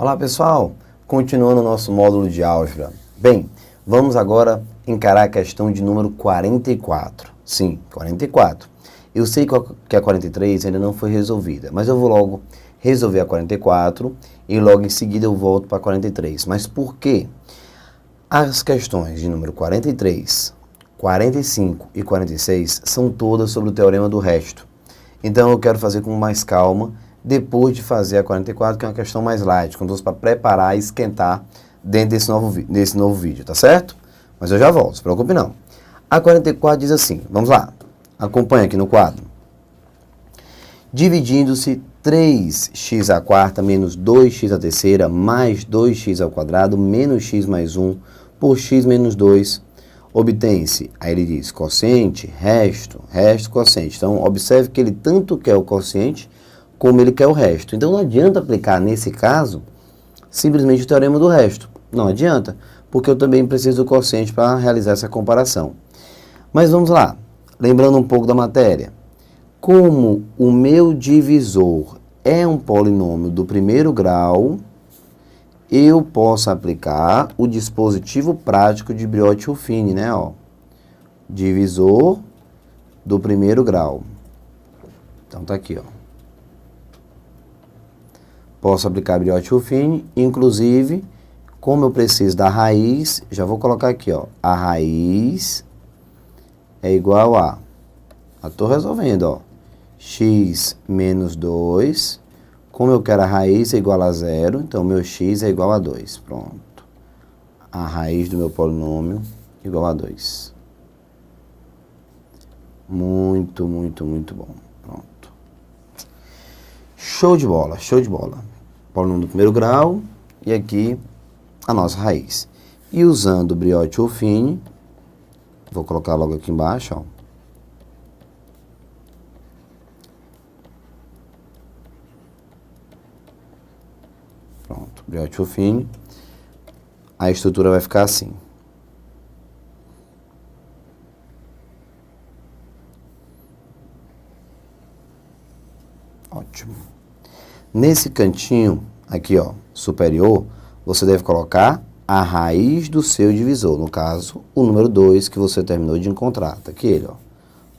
Olá pessoal, continuando o nosso módulo de álgebra. Bem, vamos agora encarar a questão de número 44. Sim, 44. Eu sei que a 43 ainda não foi resolvida, mas eu vou logo resolver a 44 e logo em seguida eu volto para a 43. Mas por quê? As questões de número 43, 45 e 46 são todas sobre o teorema do resto. Então eu quero fazer com mais calma, depois de fazer a 44, que é uma questão mais light, quando fosse para preparar e esquentar dentro desse novo vídeo, tá certo? Mas eu já volto, se preocupe não. A 44 diz assim, vamos lá, acompanha aqui no quadro. Dividindo-se 3x à quarta menos 2x à terceira mais 2x ao quadrado menos x mais 1 por x menos 2, obtém-se, aí ele diz, quociente, resto, quociente. Então, observe que ele tanto quer o quociente, como ele quer o resto. Então, não adianta aplicar, nesse caso, simplesmente o teorema do resto. Não adianta, porque eu também preciso do quociente para realizar essa comparação. Mas vamos lá, lembrando um pouco da matéria. Como o meu divisor é um polinômio do primeiro grau, eu posso aplicar o dispositivo prático de Briot-Ruffini, né? Ó, divisor do primeiro grau. Então, tá aqui, ó. Posso aplicar Briot-Ruffini, inclusive, como eu preciso da raiz, já vou colocar aqui, ó. A raiz é igual a... Estou resolvendo, ó. X menos 2... Como eu quero a raiz é igual a 0, então meu x é igual a 2. Pronto. A raiz do meu polinômio igual a 2. Muito, muito, muito bom. Pronto. Show de bola, show de bola. Polinômio do primeiro grau e aqui a nossa raiz. E usando o Briot-Ruffini, vou colocar logo aqui embaixo, ó. Pronto, Briot-Ruffini, a estrutura vai ficar assim. Ótimo. Nesse cantinho, aqui ó, superior, você deve colocar a raiz do seu divisor. No caso, o número 2 que você terminou de encontrar. Tá aqui ele, ó.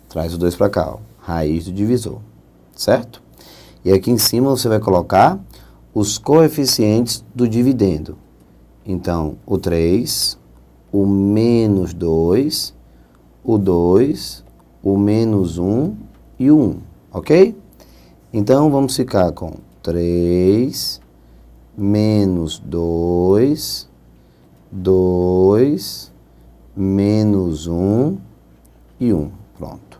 Traz o 2 para cá, ó. Raiz do divisor. Certo? E aqui em cima você vai colocar os coeficientes do dividendo. Então, o 3, o menos 2, o 2, o menos 1 e o 1, ok? Então, vamos ficar com 3, menos 2, 2, menos 1 e 1. Pronto.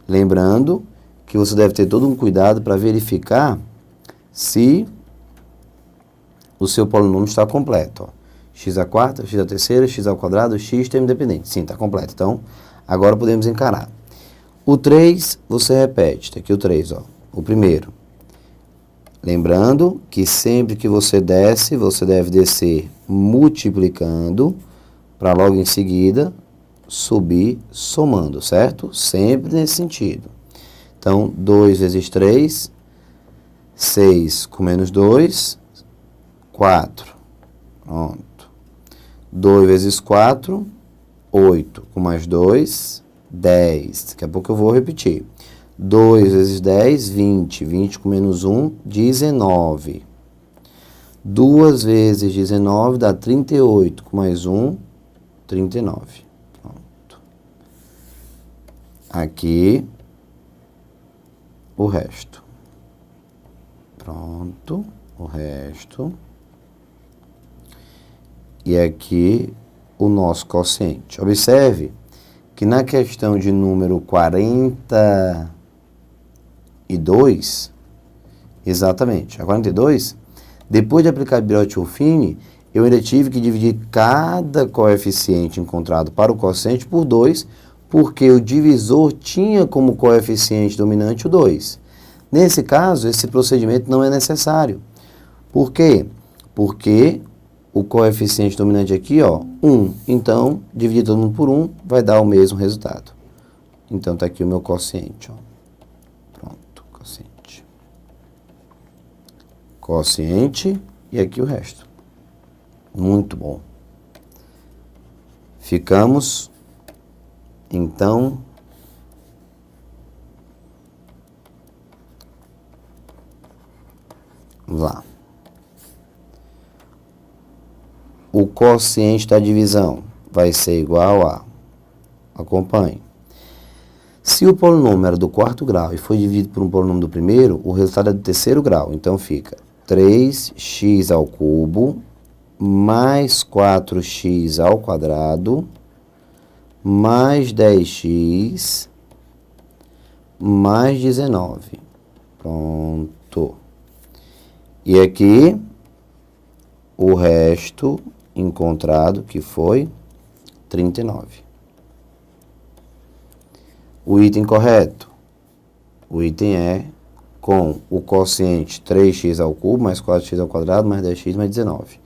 Lembrando que você deve ter todo um cuidado para verificar se o seu polinômio está completo. Ó. X à quarta, x à terceira, x ao quadrado, x termo independente. Sim, está completo. Então, agora podemos encarar. O 3, você repete. Tá aqui o 3, ó. O primeiro. Lembrando que sempre que você desce, você deve descer multiplicando para logo em seguida subir somando, certo? Sempre nesse sentido. Então, 2 vezes 3... 6 com menos 2, 4. Pronto. 2 vezes 4, 8. Com mais 2, 10. Daqui a pouco eu vou repetir. 2 vezes 10, 20. 20 com menos 1, 19. 2 vezes 19 dá 38. Com mais 1, 39. Pronto. Aqui, o resto. Pronto, o resto. E aqui o nosso quociente. Observe que na questão de número 42, exatamente, a 42, depois de aplicar Briot-Ruffini, eu ainda tive que dividir cada coeficiente encontrado para o quociente por 2, porque o divisor tinha como coeficiente dominante o 2. Nesse caso, esse procedimento não é necessário. Por quê? Porque o coeficiente dominante aqui, ó, 1. Então, dividir todo mundo por 1 vai dar o mesmo resultado. Então, está aqui o meu quociente, ó. Pronto, quociente. quociente e aqui o resto. Muito bom. Ficamos, então, vamos lá. O quociente da divisão vai ser igual a, acompanhe, se o polinômio era do quarto grau e foi dividido por um polinômio do primeiro, o resultado é do terceiro grau. Então fica 3x ao cubo mais 4x ao quadrado mais 10x mais 19. Pronto. E aqui o resto encontrado, que foi 39. O item correto. O item é com o quociente 3x ao cubo mais 4x ao quadrado mais 10x mais 19.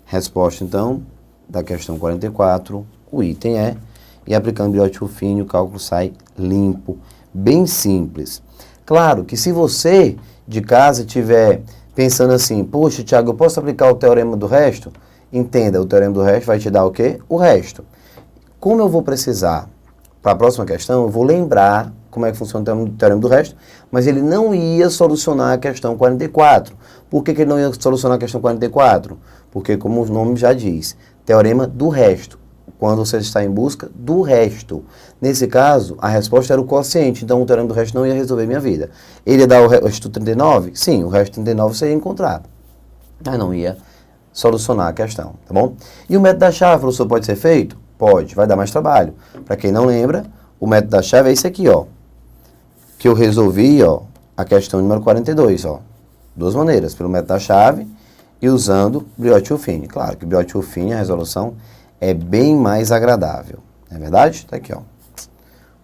Resposta, então, da questão 44, o item é, e aplicando Briot-Ruffini, o cálculo sai limpo, bem simples. Claro que se você de casa estiver pensando assim, poxa, Thiago, eu posso aplicar o teorema do resto? Entenda, o teorema do resto vai te dar o quê? O resto. Como eu vou precisar, para a próxima questão, eu vou lembrar como é que funciona o teorema do resto, mas ele não ia solucionar a questão 44. Por que ele não ia solucionar a questão 44? Porque, como o nome já diz, teorema do resto. Quando você está em busca do resto. Nesse caso, a resposta era o quociente, então o teorema do resto não ia resolver minha vida. Ele ia dar o resto 39? Sim, o resto 39 você ia encontrar. Mas não ia solucionar a questão, tá bom? E o método da chave, professor, pode ser feito? Pode, vai dar mais trabalho. Para quem não lembra, o método da chave é esse aqui, ó. Que eu resolvi, ó, a questão número 42, ó. Duas maneiras, pelo método da chave e usando Briot-Ruffini. Claro que Briot-Ruffini, a resolução é bem mais agradável. Não é verdade? Tá aqui, ó.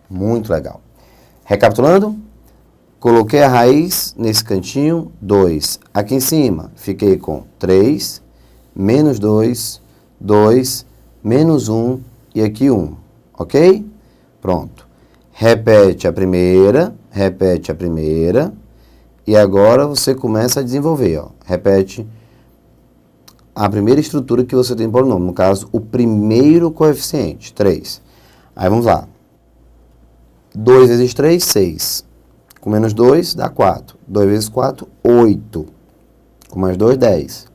Muito legal. Recapitulando, coloquei a raiz nesse cantinho, 2. Aqui em cima, fiquei com 3, menos 2, 2, menos 1 e aqui 1. Ok? Pronto. Repete a primeira, e agora você começa a desenvolver, ó. Repete a primeira estrutura que você tem em polinômio, no caso, o primeiro coeficiente, 3. Aí vamos lá. 2 vezes 3, 6. Com menos 2, dá 4. 2 vezes 4, 8. Com mais 2, 10.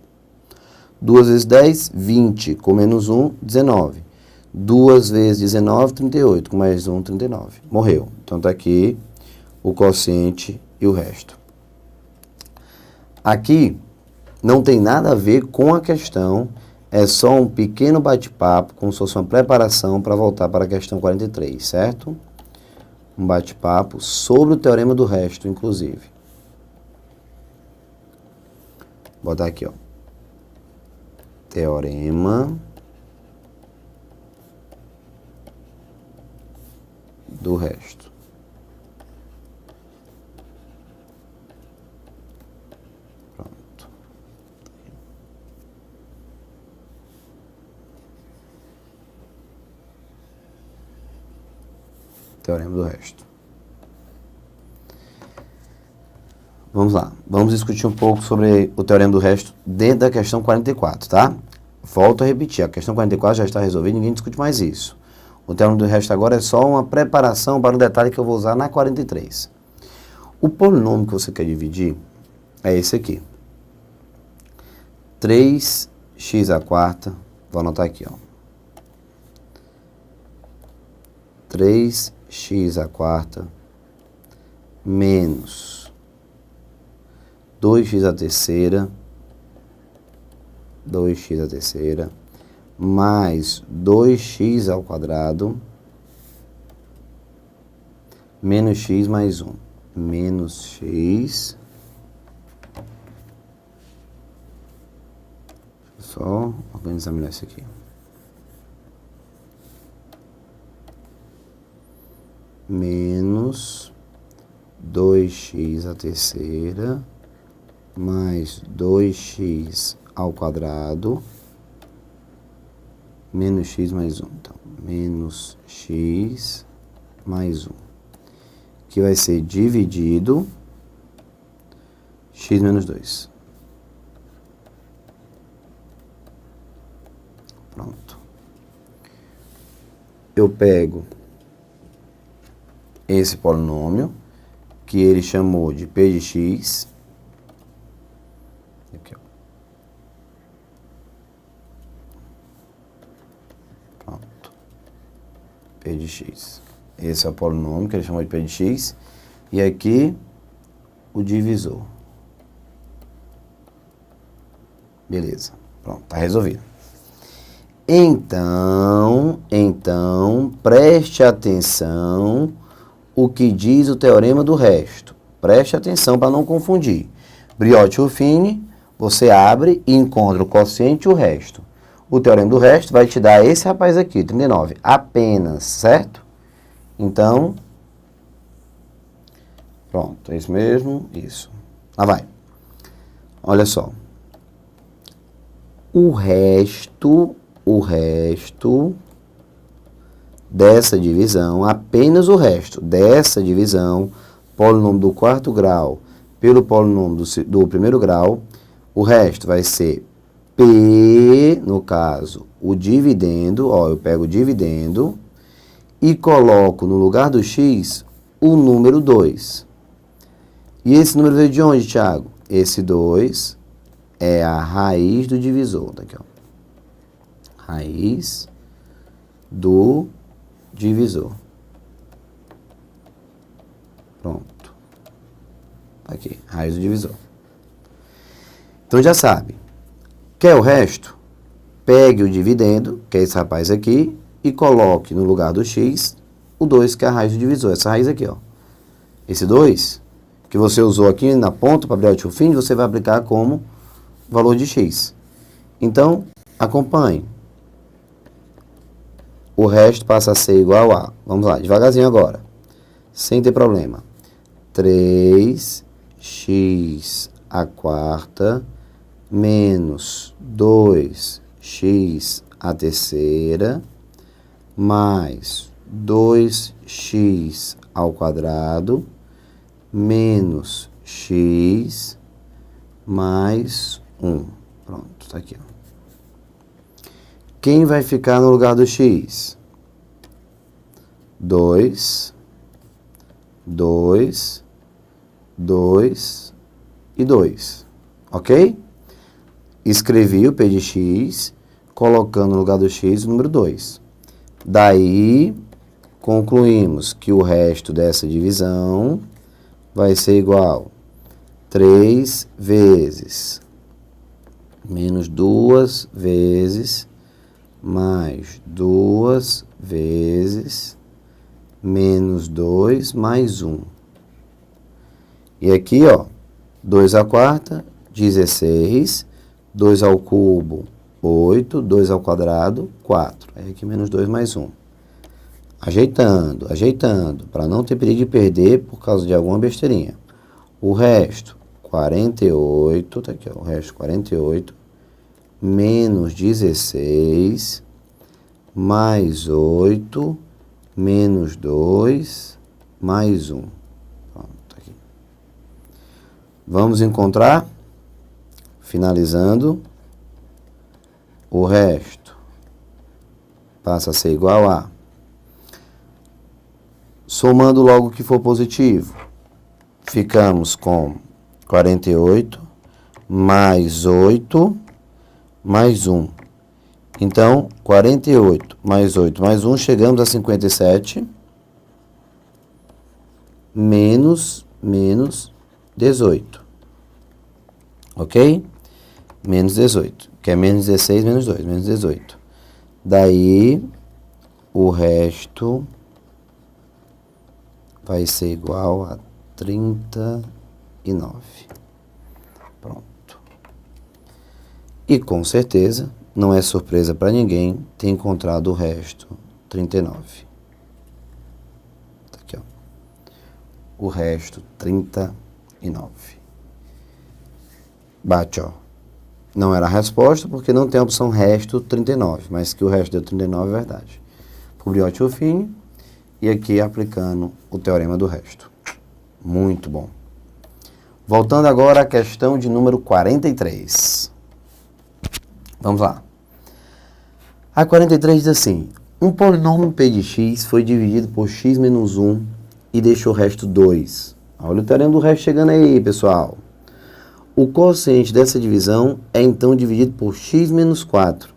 2 vezes 10, 20. Com menos 1, 19. 2 vezes 19, 38. Com mais 1, 39. Morreu. Então está aqui o quociente e o resto. Aqui não tem nada a ver com a questão, é só um pequeno bate-papo, como se fosse uma preparação para voltar para a questão 43, certo? Um bate-papo sobre o teorema do resto, inclusive. Vou botar aqui, ó. Teorema do resto. Pronto. Teorema do resto. Vamos lá. Vamos discutir um pouco sobre o teorema do resto dentro da questão 44, tá? Volto a repetir, a questão 44 já está resolvida, ninguém discute mais isso. O teorema do resto agora é só uma preparação para um detalhe que eu vou usar na 43. O polinômio que você quer dividir é esse aqui. 3x à quarta, vou anotar aqui, ó. 3x à quarta menos 2x à terceira, 2x à terceira, mais 2x ao quadrado, menos x mais 1. Menos x. Só organizar melhor isso aqui. Menos 2x à terceira, mais 2x ao quadrado, menos x mais 1. Então, menos x mais 1. Que vai ser dividido x menos 2. eu pego esse polinômio, que ele chamou de P de x. Aqui, ó. Pronto. P de x. Esse é o polinômio que ele chamou de P de x. E aqui, o divisor. Beleza. Pronto, tá resolvido. Então, preste atenção o que diz o teorema do resto. Preste atenção para não confundir. Briot-Ruffini, você abre e encontra o quociente e o resto. O teorema do resto vai te dar esse rapaz aqui, 39, apenas, certo? Então, pronto, é isso mesmo, isso. Lá vai. Olha só. O resto dessa divisão, apenas o resto dessa divisão, polinômio do quarto grau pelo polinômio do primeiro grau, o resto vai ser P, no caso, o dividendo, ó, eu pego o dividendo e coloco no lugar do x o número 2. E esse número veio de onde, Thiago? Esse 2 é a raiz do divisor, daqui, ó. Raiz do divisor. Pronto. Aqui, raiz do divisor. Então já sabe. Quer o resto? Pegue o dividendo, que é esse rapaz aqui, e coloque no lugar do x o 2, que é a raiz do divisor. Essa raiz aqui, ó. Esse 2, que você usou aqui na ponta para Briot-Ruffini, você vai aplicar como valor de x. Então, acompanhe. O resto passa a ser igual a... Vamos lá, devagarzinho agora. Sem ter problema. 3x à quarta menos 2x à terceira mais 2x ao quadrado menos x mais 1. Pronto, tá aqui, ó. Quem vai ficar no lugar do x? 2, 2, 2 e 2. Ok? Escrevi o P de x, colocando no lugar do x o número 2. Daí, concluímos que o resto dessa divisão vai ser igual a 3 vezes menos 2 vezes mais 2 vezes menos 2 mais 1. E aqui, ó, 2 à quarta, 16, 2 ao cubo, 8, 2 ao quadrado, 4. Aí aqui menos 2 mais 1. Ajeitando, para não ter perigo de perder por causa de alguma besteirinha. O resto, 48, tá aqui, ó, o resto 48, menos 16, mais 8, menos 2, mais 1. Pronto, aqui. Vamos encontrar, finalizando, o resto passa a ser igual a, somando logo o que for positivo, ficamos com 48, mais 8, mais 1. Então, 48 mais 8 mais 1, chegamos a 57, menos 18. Ok? Menos 18, que é menos 16, menos 2, menos 18. Daí, o resto vai ser igual a 39. Pronto. E com certeza, não é surpresa para ninguém ter encontrado o resto, 39. Tá aqui, ó. O resto, 39. Bate, ó. Não era a resposta, porque não tem a opção resto 39, mas que o resto deu 39 é verdade. Por Briot-Ruffini, e aqui aplicando o teorema do resto. Muito bom. Voltando agora à questão de número 43. Vamos lá. A 43 diz assim: Um polinômio p de x foi dividido por x menos 1 e deixou o resto 2. Olha o teorema do resto chegando aí, pessoal. O quociente dessa divisão é então dividido por x menos 4,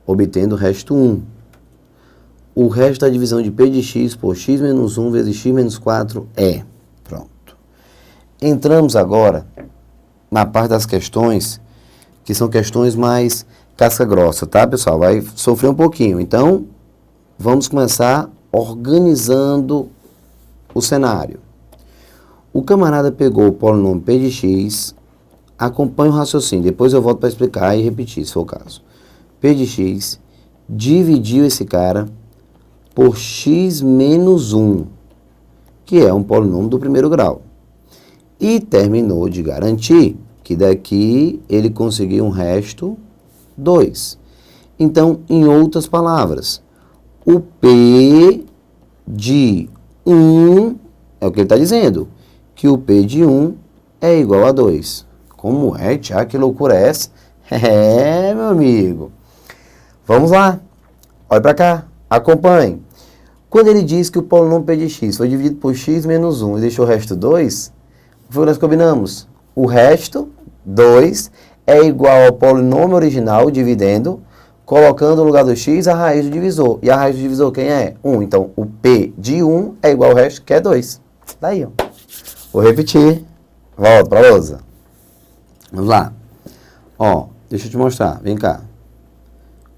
obtendo o resto 1. O resto da divisão de p de x por x menos 1 vezes x menos 4 é... Pronto. Entramos agora na parte das questões, que são questões mais casca grossa, tá, pessoal? Vai sofrer um pouquinho. Então, vamos começar organizando o cenário. O camarada pegou o polinômio p de x, acompanha o raciocínio, depois eu volto para explicar e repetir, se for o caso. P de x dividiu esse cara por x menos 1, que é um polinômio do primeiro grau. E terminou de garantir que daqui ele conseguiu um resto 2. Então, em outras palavras, o P de 1, é o que ele está dizendo, que o P de 1 é igual a 2. Como é, Tiago? Que loucura é essa? É, meu amigo. Vamos lá. Olha para cá. Acompanhe. Quando ele diz que o polinômio p de x foi dividido por x menos 1 e deixou o resto 2, o que nós combinamos? O resto, 2, é igual ao polinômio original, dividendo, colocando no lugar do x a raiz do divisor. E a raiz do divisor quem é? 1. Então, o p de 1 é igual ao resto, que é 2. Daí, ó. Vou repetir. Volta para a lousa. Vamos lá. Ó, deixa eu te mostrar. Vem cá.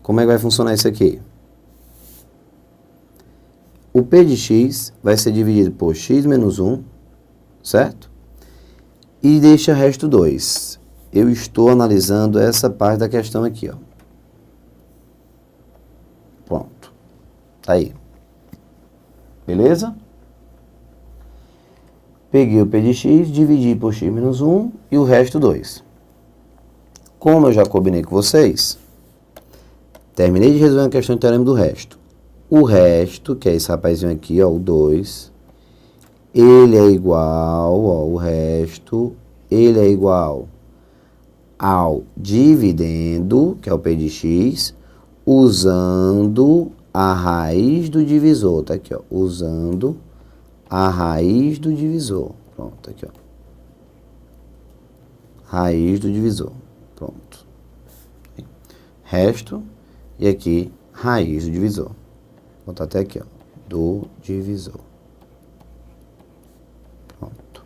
Como é que vai funcionar isso aqui? O p de x vai ser dividido por x menos 1, certo? E deixa resto 2. Eu estou analisando essa parte da questão aqui, ó. Pronto. Tá aí. Beleza? Peguei o p de x, dividi por x menos 1 e o resto 2. Como eu já combinei com vocês, terminei de resolver a questão do teorema do resto. O resto, que é esse rapazinho aqui, ó, o 2, ele é igual, ó, o resto, ele é igual ao dividendo, que é o p de x, usando a raiz do divisor, tá aqui, ó, usando a raiz do divisor. Pronto, aqui, ó. Raiz do divisor. Pronto. Resto, e aqui, raiz do divisor. Vou botar até aqui, ó, do divisor. Pronto.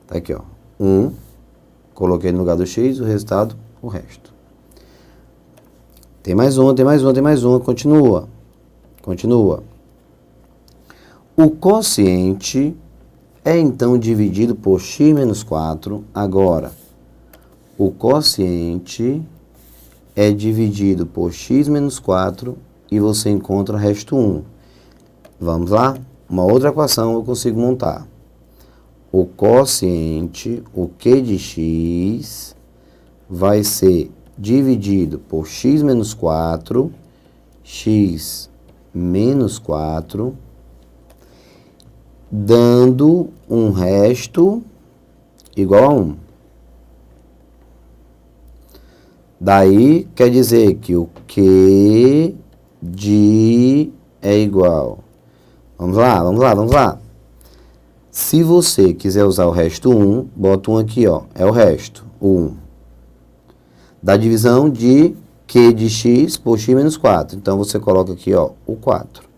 Tá aqui, ó, 1, coloquei no lugar do x, o resultado, o resto. Tem mais uma, tem mais uma, tem mais uma, continua. Continua. O quociente é então dividido por x menos 4. Agora, o quociente é dividido por x menos 4 e você encontra o resto 1. Vamos lá? Uma outra equação eu consigo montar. O quociente, o Q de x, vai ser dividido por x menos 4, x menos 4, dando um resto igual a 1. Daí, quer dizer que o Q de é igual. Vamos lá, vamos lá, vamos lá. Se você quiser usar o resto 1, bota 1 aqui, ó. É o resto, o 1. Da divisão de Q de x por x menos 4. Então, você coloca aqui, ó, o 4.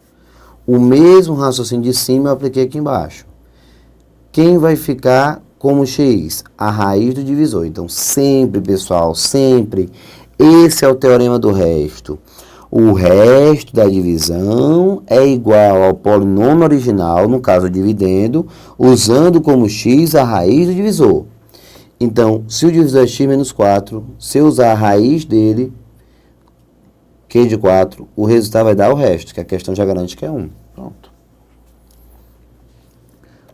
O mesmo raciocínio de cima eu apliquei aqui embaixo. Quem vai ficar como x? A raiz do divisor. Então, sempre, pessoal, sempre, esse é o teorema do resto. O resto da divisão é igual ao polinômio original, no caso o dividendo, usando como x a raiz do divisor. Então, se o divisor é x menos 4, se eu usar a raiz dele, Q de 4, o resultado vai dar o resto, que a questão já garante que é 1. Pronto.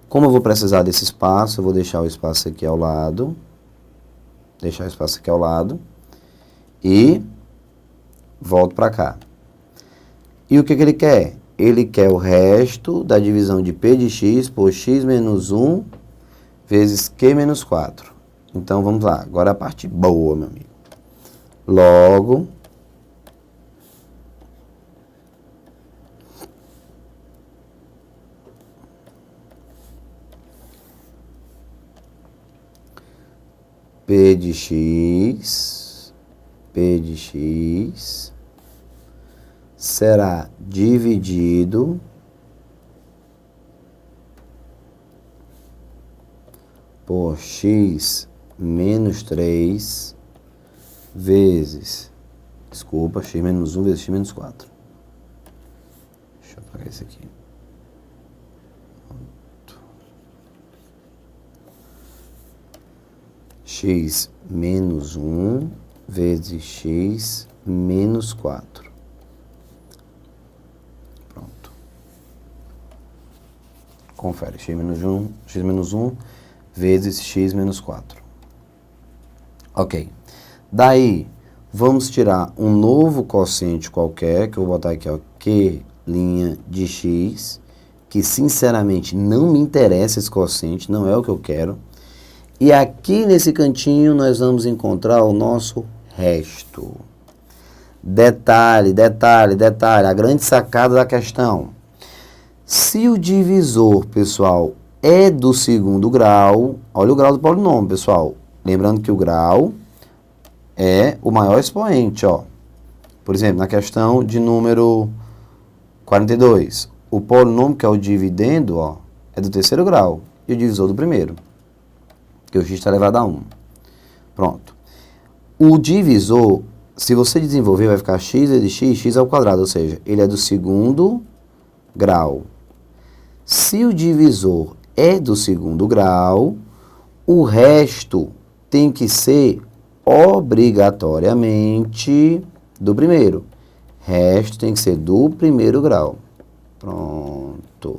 Como eu vou precisar desse espaço, eu vou deixar o espaço aqui ao lado. Deixar o espaço aqui ao lado. E volto para cá. E o que ele quer? Ele quer o resto da divisão de P de x por x menos 1 vezes Q menos 4. Então, vamos lá. Agora a parte boa, meu amigo. Logo, P de x será dividido por x menos 3 vezes, desculpa, x menos 1 vezes x menos 4. Deixa eu apagar isso aqui. X menos 1 vezes x menos 4. Pronto. Confere. X menos 1 vezes x menos 4. Ok. Daí, vamos tirar um novo quociente qualquer, que eu vou botar aqui, ó, Q' de x, que sinceramente não me interessa esse quociente, não é o que eu quero. E aqui nesse cantinho nós vamos encontrar o nosso resto. Detalhe, a grande sacada da questão. Se o divisor, pessoal, é do segundo grau, olha o grau do polinômio, pessoal. Lembrando que o grau é o maior expoente, ó. Por exemplo, na questão de número 42, o polinômio que é o dividendo, ó, é do terceiro grau e o divisor do primeiro, que o x está elevado a 1. Pronto. O divisor, se você desenvolver, vai ficar x vezes x ao quadrado, ou seja, ele é do segundo grau. Se o divisor é do segundo grau, o resto tem que ser obrigatoriamente do primeiro. Resto tem que ser do primeiro grau. Pronto.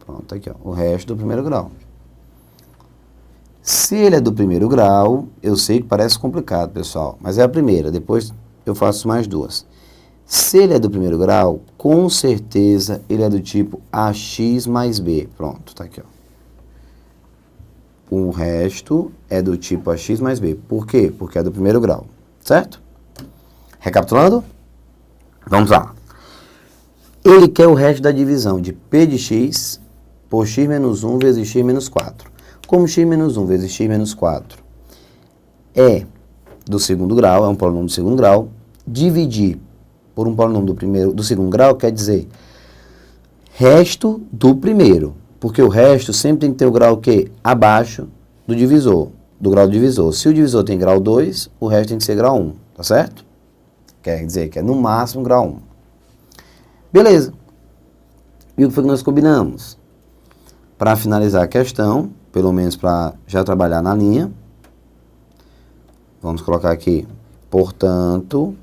Pronto, aqui, ó. O resto do primeiro grau. Se ele é do primeiro grau, eu sei que parece complicado, pessoal, mas é a primeira, depois eu faço mais duas. Se ele é do primeiro grau, com certeza ele é do tipo AX mais B. Pronto, tá aqui, ó. O resto é do tipo AX mais B. Por quê? Porque é do primeiro grau, certo? Recapitulando? Vamos lá. Ele quer o resto da divisão de P de x por x menos 1 vezes x menos 4. Como x menos 1 vezes x menos 4 é do segundo grau, é um polinômio do segundo grau, dividir por um polinômio do segundo grau quer dizer resto do primeiro, porque o resto sempre tem que ter o grau que abaixo do divisor, do grau do divisor. Se o divisor tem grau 2, o resto tem que ser grau 1, tá certo? Quer dizer que é no máximo grau 1. Beleza. E o que foi que nós combinamos? Para finalizar a questão, pelo menos para já trabalhar na linha, vamos colocar aqui, portanto,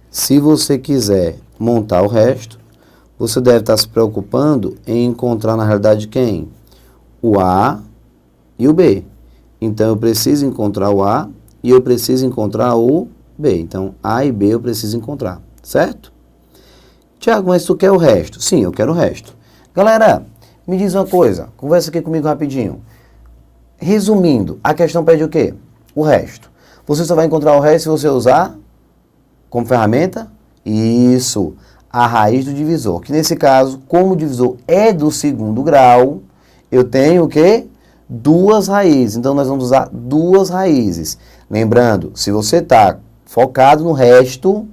se você quiser montar o resto, você deve estar se preocupando em encontrar na realidade quem? O A e o B. Então, eu preciso encontrar o A e eu preciso encontrar o B. Então, A e B eu preciso encontrar, certo? Tiago, mas tu quer o resto? Sim, eu quero o resto. Galera, me diz uma coisa, conversa aqui comigo rapidinho. Resumindo, a questão pede o quê? O resto. Você só vai encontrar o resto se você usar como ferramenta? Isso, a raiz do divisor. Que nesse caso, como o divisor é do segundo grau, eu tenho o quê? Duas raízes. Então, nós vamos usar duas raízes. Lembrando, se você está focado no resto,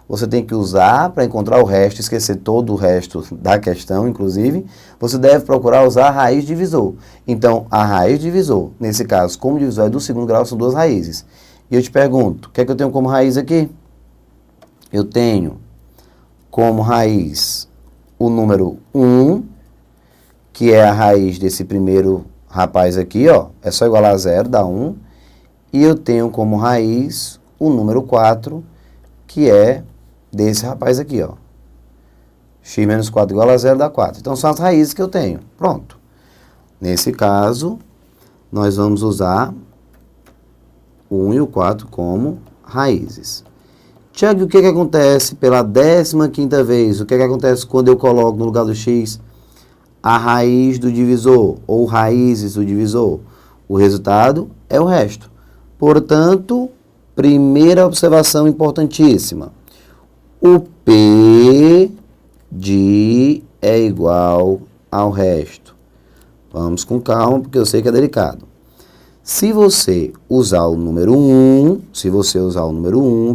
você tem que usar para encontrar o resto, esquecer todo o resto da questão, inclusive, você deve procurar usar a raiz divisor. Então, a raiz divisor, nesse caso, como o divisor é do segundo grau, são duas raízes. E eu te pergunto, o que é que eu tenho como raiz aqui? Eu tenho como raiz o número 1, que é a raiz desse primeiro rapaz aqui, ó, é só igualar a 0, dá 1. E eu tenho como raiz o número 4, que é desse rapaz aqui, ó. X menos 4 igual a 0 dá 4. Então, são as raízes que eu tenho. Pronto. Nesse caso, nós vamos usar o 1 e o 4 como raízes. Tiago, o que acontece pela 15ª vez? O que acontece quando eu coloco no lugar do x a raiz do divisor ou raízes do divisor? O resultado é o resto. Portanto, primeira observação importantíssima. O P de é igual ao resto. Vamos com calma, porque eu sei que é delicado. Se você usar o número 1,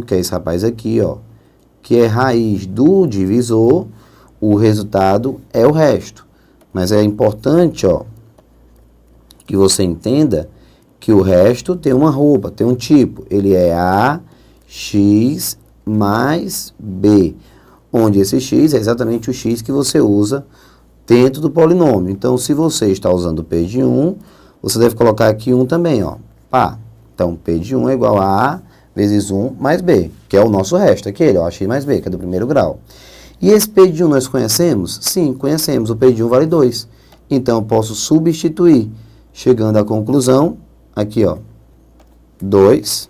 que é esse rapaz aqui, ó, que é raiz do divisor, o resultado é o resto. Mas é importante, ó, que você entenda que o resto tem uma arroba, tem um tipo. Ele é AX mais B, onde esse x é exatamente o x que você usa dentro do polinômio. Então, se você está usando P de 1, você deve colocar aqui 1 também, ó. Pá. Então, P de 1 é igual a A vezes 1 mais B, que é o nosso resto, aquele, ó, x mais B, que é do primeiro grau. E esse P de 1 nós conhecemos? Sim, conhecemos. O P de 1 vale 2. Então, eu posso substituir, chegando à conclusão, aqui, ó, 2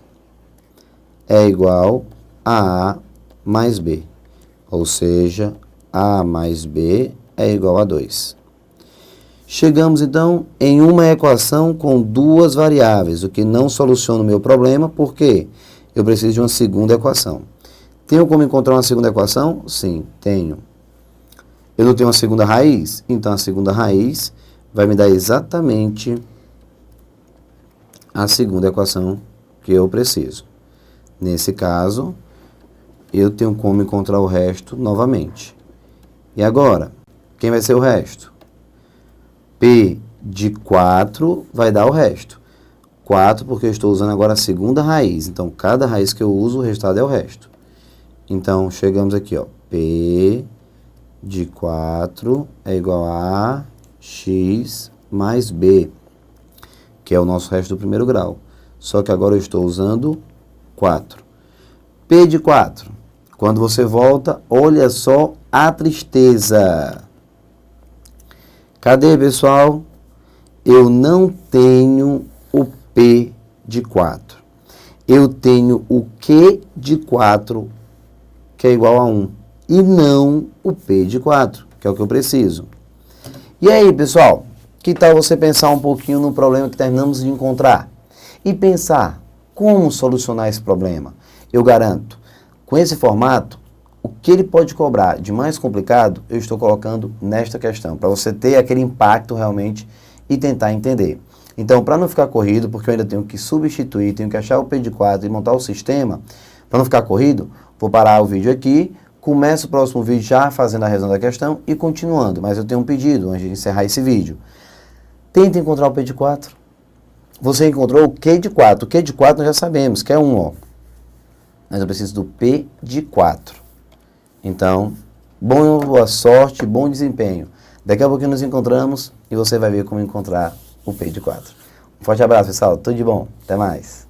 é igual a A mais B. Ou seja, A mais B é igual a 2. Chegamos, então, em uma equação com duas variáveis, o que não soluciona o meu problema, porque eu preciso de uma segunda equação. Tenho como encontrar uma segunda equação? Sim, tenho. Eu não tenho uma segunda raiz? Então, a segunda raiz vai me dar exatamente a segunda equação que eu preciso. Nesse caso, eu tenho como encontrar o resto novamente. E agora, quem vai ser o resto? P de 4 vai dar o resto. 4 porque eu estou usando agora a segunda raiz. Então, cada raiz que eu uso, o resultado é o resto. Então, chegamos aqui, ó. P de 4 é igual a x mais B, que é o nosso resto do primeiro grau. Só que agora eu estou usando 4. P de 4. Quando você volta, olha só a tristeza. Cadê, pessoal? Eu não tenho o P de 4. Eu tenho o Q de 4, que é igual a 1. E não o P de 4, que é o que eu preciso. E aí, pessoal? Que tal você pensar um pouquinho no problema que terminamos de encontrar? E pensar como solucionar esse problema? Eu garanto, com esse formato, o que ele pode cobrar de mais complicado, eu estou colocando nesta questão, para você ter aquele impacto realmente e tentar entender. Então, para não ficar corrido, porque eu ainda tenho que substituir, tenho que achar o P de 4 e montar o sistema, para não ficar corrido, vou parar o vídeo aqui, começo o próximo vídeo já fazendo a resolução da questão e continuando. Mas eu tenho um pedido antes de encerrar esse vídeo. Tenta encontrar o P de 4. Você encontrou o Q de 4. O Q de 4 nós já sabemos, que é 1, ó. Mas eu preciso do P de 4. Então, boa sorte, bom desempenho. Daqui a pouquinho nos encontramos e você vai ver como encontrar o P de 4. Um forte abraço, pessoal. Tudo de bom. Até mais.